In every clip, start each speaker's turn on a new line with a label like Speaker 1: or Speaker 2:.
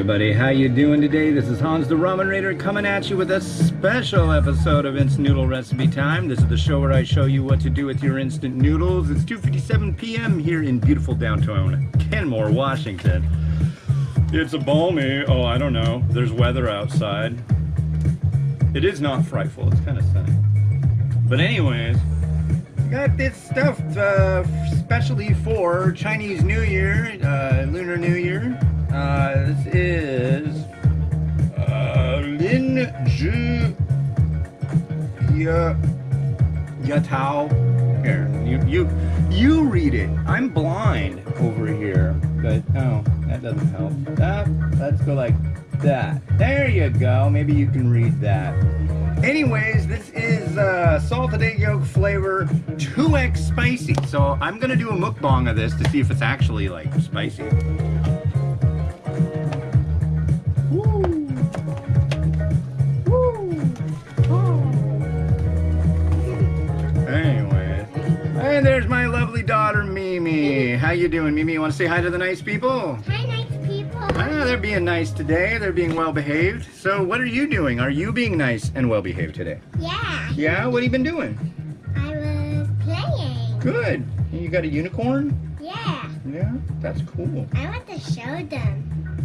Speaker 1: everybody, how you doing today? This is Hans the Ramen Raider coming at you with a special episode of Instant Noodle Recipe Time. This is the show where I show you what to do with your instant noodles. It's 2:57 p.m. here in beautiful downtown Kenmore, Washington. It's a balmy, oh I don't know, there's weather outside. It is not frightful, it's kind of sunny. But anyways, got this stuff specially for Chinese New Year, Lunar New Year. This is Lin Zhi Yatao. Here, you read it. I'm blind over here, but oh, that doesn't help. Let's go like that. There you go. Maybe you can read that. Anyways, this is salted egg yolk flavor 2x spicy. So I'm gonna do a mukbang of this to see if it's actually like spicy. Woo. Woo. Oh. Anyways, and there's my lovely daughter Mimi. How you doing, Mimi? You want to say hi to the nice people?
Speaker 2: Hi, nice people.
Speaker 1: Ah, they're being nice today. They're being well behaved. So what are you doing? Are you being nice and well behaved today?
Speaker 2: Yeah.
Speaker 1: Yeah? What have you been doing?
Speaker 2: I was playing.
Speaker 1: Good. You got a unicorn?
Speaker 2: Yeah.
Speaker 1: Yeah? That's cool.
Speaker 2: I want to show them.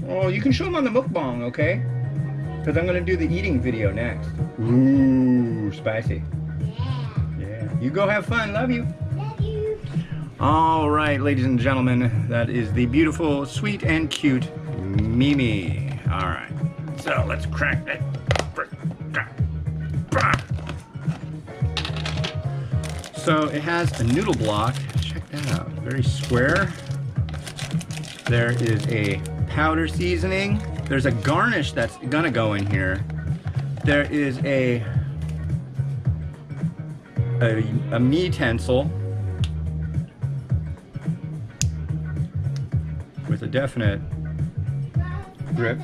Speaker 1: Oh, you can show them on the mukbang, okay? Because I'm going to do the eating video next. Ooh, spicy.
Speaker 2: Yeah.
Speaker 1: Yeah. You go have fun. Love you.
Speaker 2: Love you.
Speaker 1: All right, ladies and gentlemen. That is the beautiful, sweet, and cute Mimi. All right. So let's crack it. So it has a noodle block. Check that out. Very square. There is a powder seasoning. There's a garnish that's gonna go in here. There is a meat utensil with a definite grip.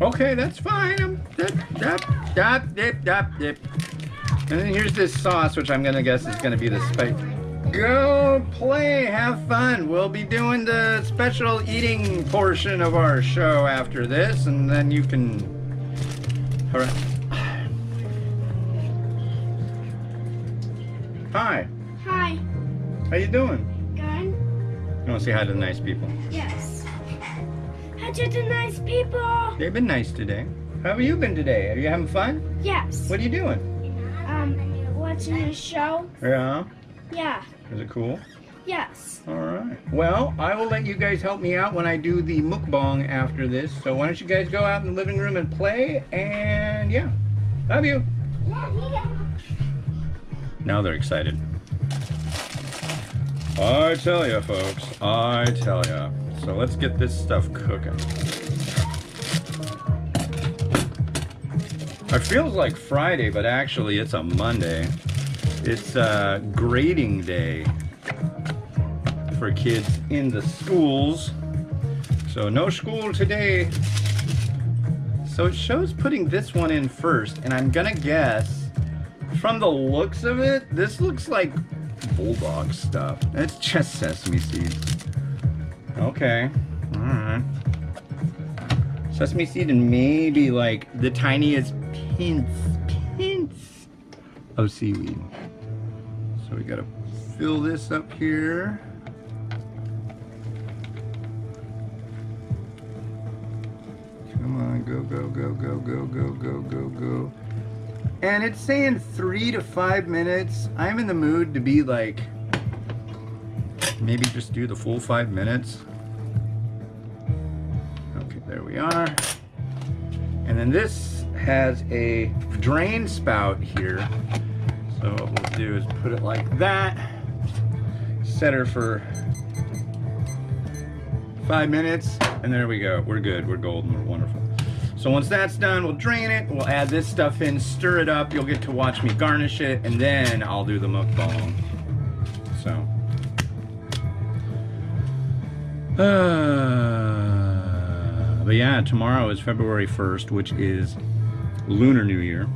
Speaker 1: Okay, that's fine. And then here's this sauce, which I'm gonna guess is gonna be the spice. Go play, have fun. We'll be doing the special eating portion of our show after this, and then you can. All right. Hi.
Speaker 2: Hi.
Speaker 1: How you doing?
Speaker 2: Good.
Speaker 1: You want to say hi to the nice people?
Speaker 2: Yes. Hi to the nice people.
Speaker 1: They've been nice today. How have you been today? Are you having fun?
Speaker 2: Yes.
Speaker 1: What are you doing?
Speaker 2: Watching a show.
Speaker 1: Yeah.
Speaker 2: Yeah.
Speaker 1: Is it cool?
Speaker 2: Yes.
Speaker 1: All right. Well, I will let you guys help me out when I do the mukbang after this. So why don't you guys go out in the living room and play? And yeah, love you.
Speaker 2: Love you.
Speaker 1: Now they're excited. I tell ya, folks. I tell ya. So let's get this stuff cooking. It feels like Friday, but actually it's a Monday. It's grading day for kids in the schools. So no school today. So it shows putting this one in first, and I'm gonna guess, from the looks of it, this looks like bulldog stuff. It's just sesame seeds. Okay, all right. Sesame seed and maybe like the tiniest pints of seaweed. So we gotta fill this up here. Come on, go, go, go, go, go, go, go, go, go. And it's saying 3 to 5 minutes. I'm in the mood to be like, maybe just do the full 5 minutes. Okay, there we are. And then this has a drain spout here. So what we'll do is put it like that. Set her for 5 minutes, and there we go. We're good, we're golden, we're wonderful. So once that's done, we'll drain it, we'll add this stuff in, stir it up, you'll get to watch me garnish it, and then I'll do the mukbang. So. But yeah, tomorrow is February 1st, which is Lunar New Year.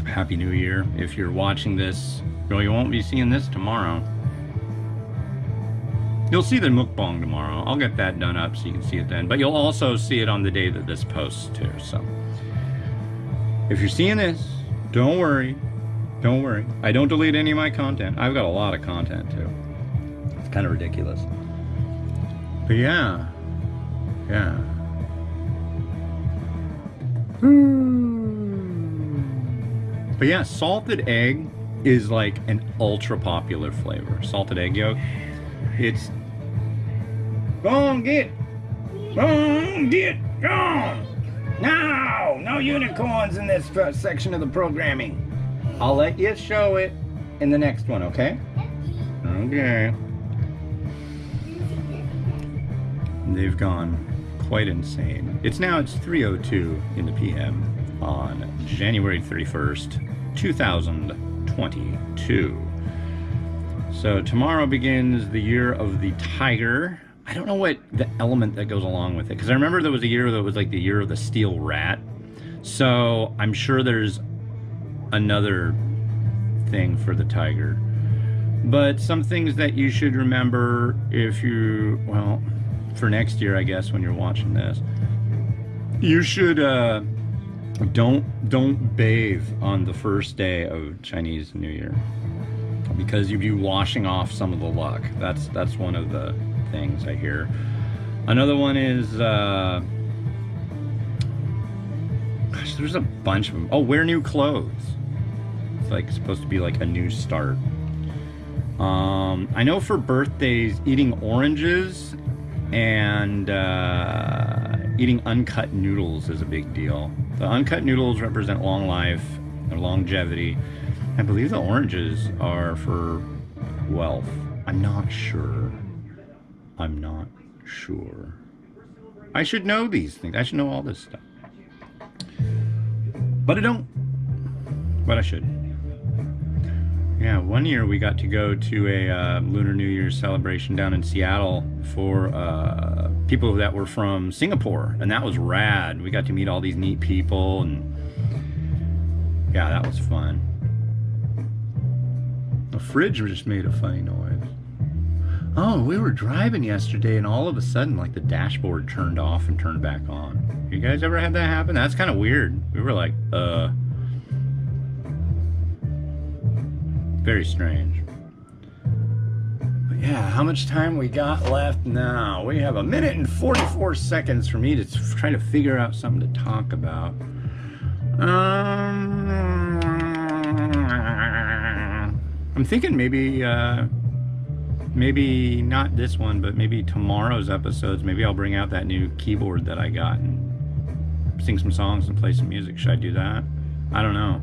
Speaker 1: Happy New Year. If you're watching this, well, you won't be seeing this tomorrow. You'll see the mukbang tomorrow. I'll get that done up so you can see it then. But you'll also see it on the day that this posts too. So if you're seeing this, don't worry. Don't worry. I don't delete any of my content. I've got a lot of content too. It's kind of ridiculous. But yeah. Yeah. But yeah, salted egg is like an ultra popular flavor. Salted egg yolk. It's go on, get gone. No unicorns in this section of the programming. I'll let you show it in the next one, okay? Okay. They've gone quite insane. It's 3:02 in the PM on January 31st, 2022. So tomorrow begins the year of the tiger. I don't know what the element that goes along with it, because I remember there was a year that was like the year of the steel rat. So I'm sure there's another thing for the tiger. But some things that you should remember if you, well, for next year, I guess, when you're watching this, you should don't bathe on the first day of Chinese New Year, because you'd be washing off some of the luck. That's one of the things I hear. Another one is gosh, there's a bunch of them. Oh, wear new clothes. It's like supposed to be like a new start. I know for birthdays, eating oranges and eating uncut noodles is a big deal. The uncut noodles represent long life and longevity. I believe the oranges are for wealth. I'm not sure. I should know these things. I should know all this stuff. But I don't. But I should. Yeah, one year we got to go to a Lunar New Year celebration down in Seattle for people that were from Singapore, and that was rad. We got to meet all these neat people, and yeah, that was fun. The fridge just made a funny noise. Oh, we were driving yesterday, and all of a sudden, like, the dashboard turned off and turned back on. You guys ever had that happen? That's kind of weird. We were like, very strange. But yeah, how much time we got left now? We have 1 minute and 44 seconds for me to try to figure out something to talk about. I'm thinking maybe not this one, but maybe tomorrow's episodes. Maybe I'll bring out that new keyboard that I got and sing some songs and play some music. Should I do that? I don't know.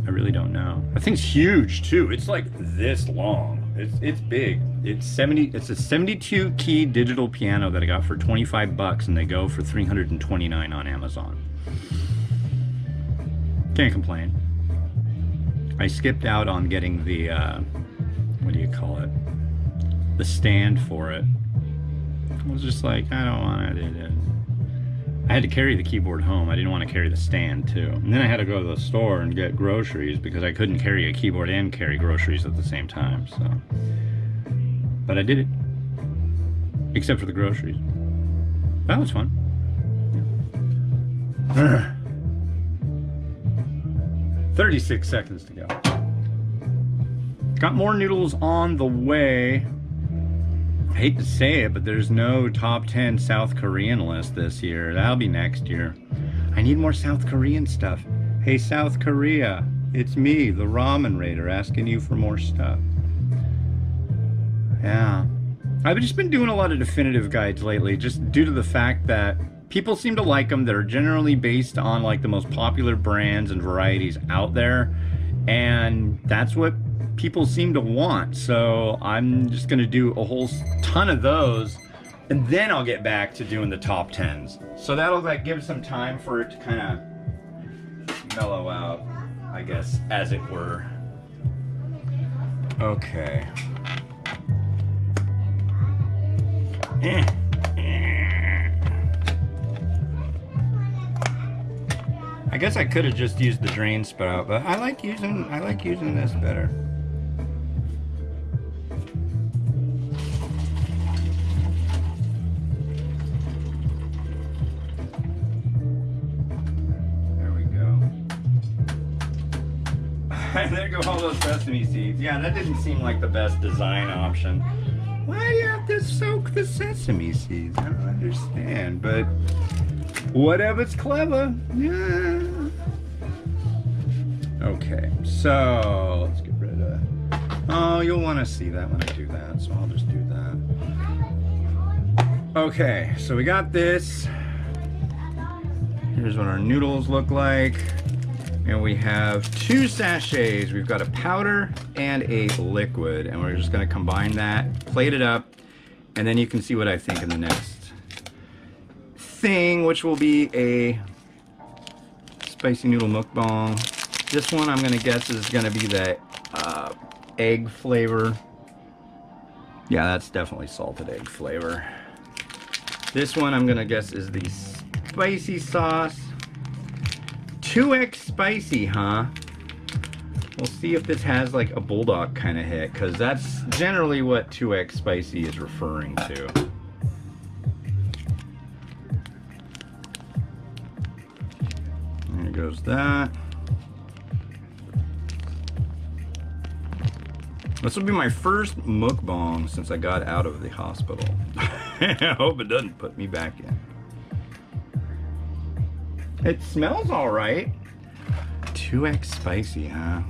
Speaker 1: I really don't know. That thing's huge too. It's like this long. It's big. It's a 72 key digital piano that I got for 25 bucks, and they go for 329 on Amazon. Can't complain. I skipped out on getting the what do you call it? The stand for it. I was just like, I don't want it. I had to carry the keyboard home. I didn't want to carry the stand too. And then I had to go to the store and get groceries because I couldn't carry a keyboard and carry groceries at the same time. So, but I did it, except for the groceries. That was fun. Yeah. 36 seconds to go. Got more noodles on the way. I hate to say it, but there's no top 10 South Korean list this year. That'll be next year. I need more South Korean stuff. Hey, South Korea, it's me, the Ramen Raider, asking you for more stuff. Yeah. I've just been doing a lot of definitive guides lately, just due to the fact that people seem to like them. They're generally based on like the most popular brands and varieties out there, and that's what people seem to want. So I'm just gonna do a whole ton of those, and then I'll get back to doing the top 10s. So that'll like give some time for it to kind of mellow out, I guess, as it were. Okay. I guess I could have just used the drain spout, but I like using this better. There go all those sesame seeds. Yeah, that didn't seem like the best design option. Why do you have to soak the sesame seeds? I don't understand, but whatever's clever. Yeah. Okay, so let's get rid of. Oh, you'll want to see that when I do that, so I'll just do that. Okay, so we got this. Here's what our noodles look like. And we have 2 sachets. We've got a powder and a liquid, and we're just gonna combine that, plate it up, and then you can see what I think in the next thing, which will be a spicy noodle mukbang. This one I'm gonna guess is gonna be the egg flavor. Yeah, that's definitely salted egg flavor. This one I'm gonna guess is the spicy sauce. 2x spicy, huh? We'll see if this has like a bulldog kind of hit, because that's generally what 2x spicy is referring to. There goes that. This will be my first mukbang since I got out of the hospital. I hope it doesn't put me back in. It smells all right. 2x spicy, huh?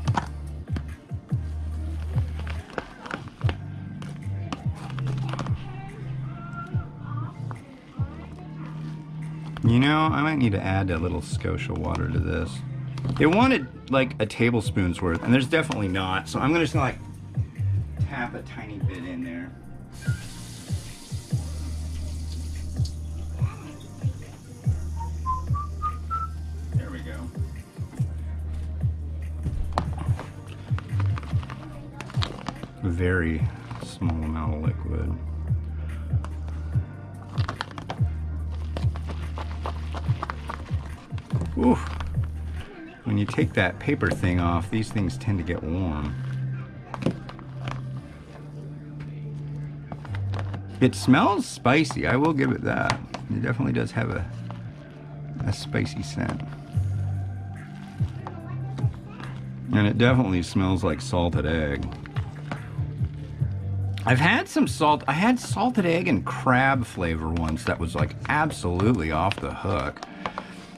Speaker 1: You know, I might need to add a little Scotia water to this. It wanted like a tablespoon's worth, and there's definitely not, so I'm just gonna like tap a tiny bit in there. There we go. Very small amount of liquid. Ooh. When you take that paper thing off, these things tend to get warm. It smells spicy, I will give it that. It definitely does have a spicy scent. And it definitely smells like salted egg. I've had some I had salted egg and crab flavor once that was like absolutely off the hook.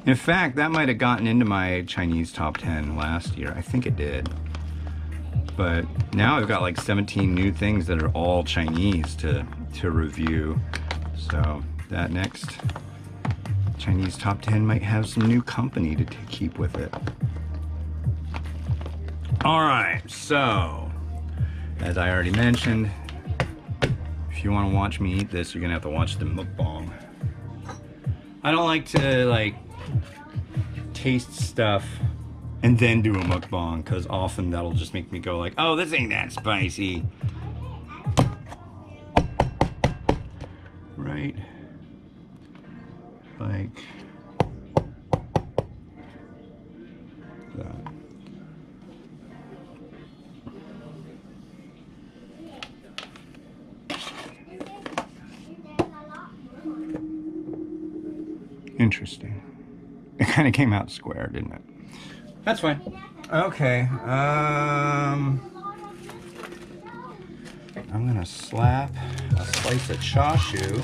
Speaker 1: In fact, that might have gotten into my Chinese top 10 last year. I think it did. But now I've got like 17 new things that are all Chinese to review. So that next Chinese top 10 might have some new company to keep with it. All right, so as I already mentioned, if you want to watch me eat this, you're gonna have to watch the mukbang. I don't like to like taste stuff and then do a mukbang, because often that'll just make me go like, oh, this ain't that spicy. Right? Like that. Interesting. It kind of came out square, didn't it? That's fine. Okay. I'm gonna slap a slice of chashu.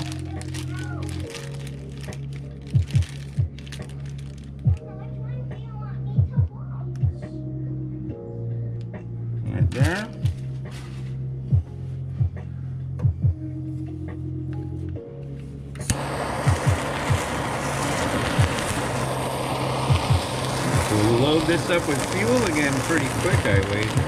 Speaker 1: Right there. We'll load this up with fuel again pretty quick, I wager.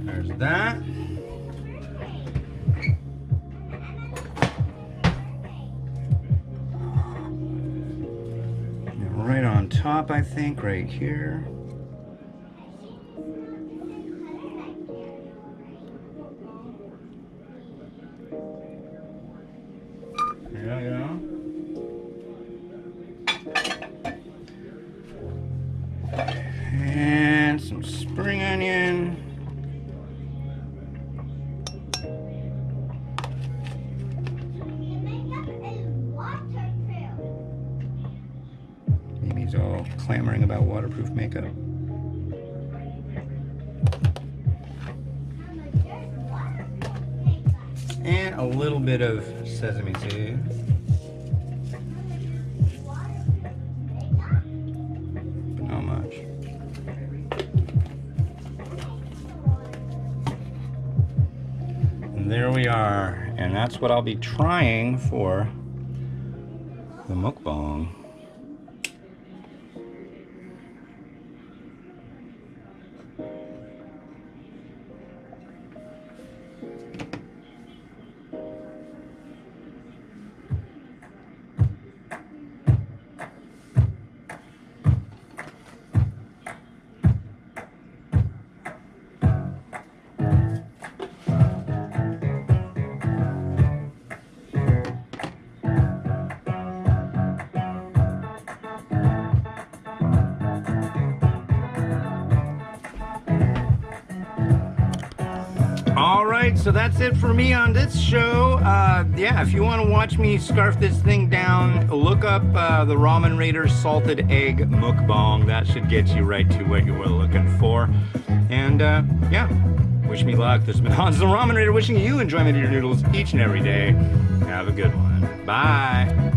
Speaker 1: There's that. Right on top, I think, right here. There we go. And He's all clamoring about waterproof makeup. And a little bit of sesame seed. Not much. And there we are. And that's what I'll be trying for the mukbang. Alright, so that's it for me on this show. Yeah, if you want to watch me scarf this thing down, look up the Ramen Raiders Salted Egg Mukbang. That should get you right to what you were looking for. And yeah, wish me luck. This has been Hans the Ramen Raider wishing you enjoyment of your noodles each and every day. Have a good one. Bye.